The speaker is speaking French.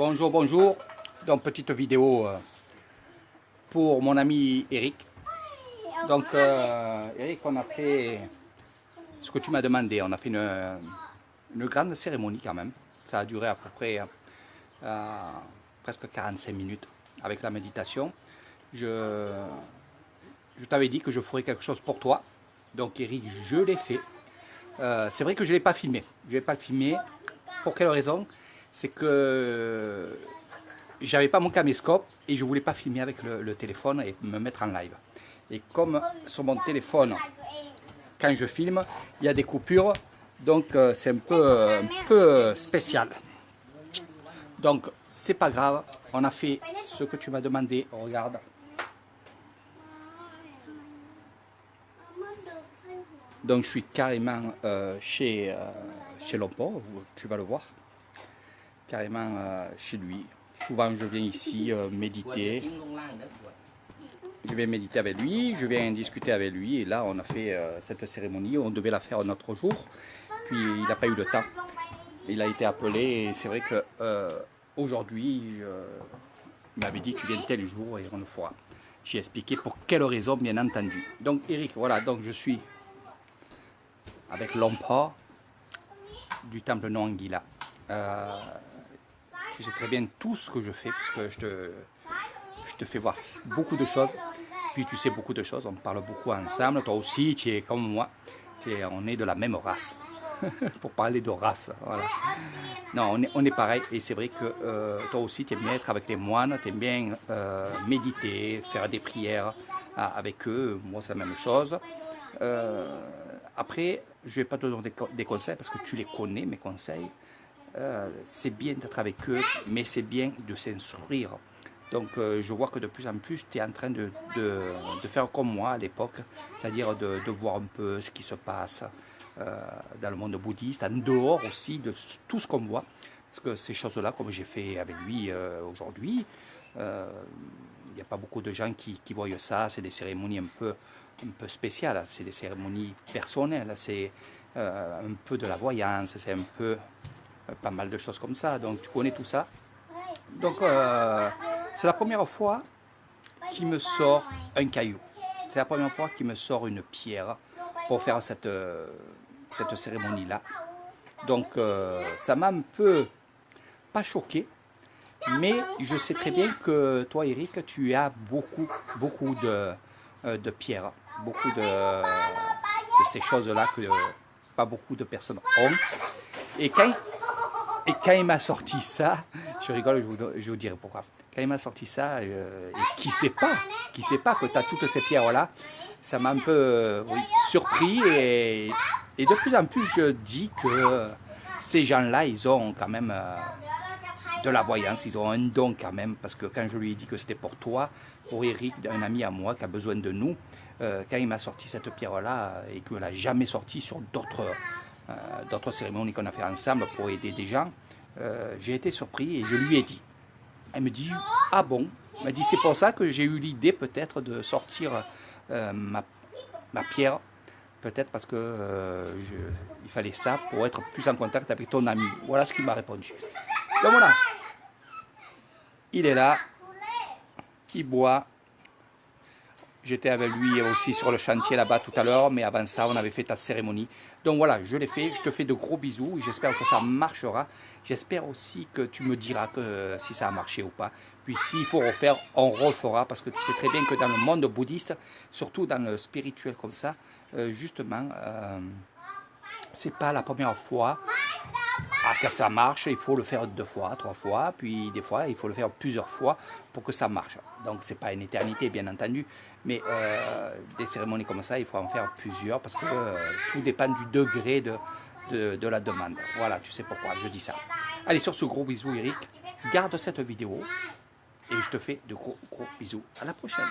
Bonjour, bonjour. Donc, petite vidéo pour mon ami Eric. Donc, Eric, on a fait ce que tu m'as demandé. On a fait une grande cérémonie quand même. Ça a duré à peu près presque 45 minutes avec la méditation. Je t'avais dit que je ferais quelque chose pour toi. Donc, Eric, je l'ai fait. C'est vrai que je ne l'ai pas filmé. Je ne vais pas le filmer. Pour quelle raison? C'est que j'avais pas mon caméscope et je voulais pas filmer avec le téléphone et me mettre en live. Et comme sur mon téléphone, quand je filme, il y a des coupures, donc c'est un peu spécial. Donc c'est pas grave, on a fait ce que tu m'as demandé. Regarde. Donc je suis carrément chez Lompo, tu vas le voir, carrément chez lui. Souvent je viens ici méditer. Je vais méditer avec lui, je viens discuter avec lui. Et là on a fait cette cérémonie, on devait la faire un autre jour. Puis il n'a pas eu le temps. Il a été appelé et c'est vrai que aujourd'hui, il m'avait dit tu viens tel jour et on le fera. J'ai expliqué pour quelle raison bien entendu. Donc Eric, voilà, donc je suis avec Lompo du temple Noangila. Tu sais très bien tout ce que je fais, parce que je te fais voir beaucoup de choses. Puis tu sais beaucoup de choses, on parle beaucoup ensemble. Toi aussi, tu es comme moi. On est de la même race. Pour parler de race, voilà. Non, on est pareil. Et c'est vrai que toi aussi, tu aimes bien être avec les moines, tu aimes bien méditer, faire des prières avec eux. Moi, c'est la même chose. Après, je ne vais pas te donner des conseils, parce que tu les connais, mes conseils. C'est bien d'être avec eux, mais c'est bien de s'instruire. Donc je vois que de plus en plus tu es en train de faire comme moi à l'époque, c'est-à-dire de voir un peu ce qui se passe dans le monde bouddhiste, en dehors aussi de tout ce qu'on voit. Parce que ces choses-là, comme j'ai fait avec lui aujourd'hui, il n'y a pas beaucoup de gens qui voient ça. C'est des cérémonies un peu spéciales, c'est des cérémonies personnelles, c'est un peu de la voyance, c'est un peu pas mal de choses comme ça. Donc tu connais tout ça. Donc c'est la première fois qu'il me sort un caillou. C'est la première fois qu'il me sort une pierre pour faire cette cérémonie-là. Donc ça m'a un peu, pas choqué, mais je sais très bien que toi, Eric, tu as beaucoup de pierres, beaucoup de ces choses-là que pas beaucoup de personnes ont. Et quand il m'a sorti ça, je rigole, je vous dirai pourquoi. Quand il m'a sorti ça, et qui sait pas que tu as toutes ces pierres-là, ça m'a un peu oui, surpris. Et de plus en plus, je dis que ces gens-là, ils ont quand même de la voyance, ils ont un don quand même. Parce que quand je lui ai dit que c'était pour toi, pour Eric, un ami à moi qui a besoin de nous, quand il m'a sorti cette pierre-là, et qu'il n'a jamais sorti sur d'autres cérémonies qu'on a fait ensemble pour aider des gens, j'ai été surpris et je lui ai dit. Elle me dit, ah bon? Elle m'a dit, c'est pour ça que j'ai eu l'idée peut-être de sortir ma pierre, peut-être parce que il fallait ça pour être plus en contact avec ton ami. Voilà ce qu'il m'a répondu. Donc voilà, il est là, il boit. J'étais avec lui aussi sur le chantier là-bas tout à l'heure, mais avant ça, on avait fait ta cérémonie. Donc voilà, je l'ai fait, je te fais de gros bisous, j'espère que ça marchera. J'espère aussi que tu me diras que si ça a marché ou pas. Puis s'il faut refaire, on refera, parce que tu sais très bien que dans le monde bouddhiste, surtout dans le spirituel comme ça, justement, c'est pas la première fois. Que ça marche, il faut le faire 2 fois, 3 fois, puis des fois, il faut le faire plusieurs fois pour que ça marche. Donc, c'est pas une éternité, bien entendu, mais des cérémonies comme ça, il faut en faire plusieurs, parce que tout dépend du degré de la demande. Voilà, tu sais pourquoi je dis ça. Allez, sur ce gros bisou, Eric, garde cette vidéo, et je te fais de gros bisous. À la prochaine.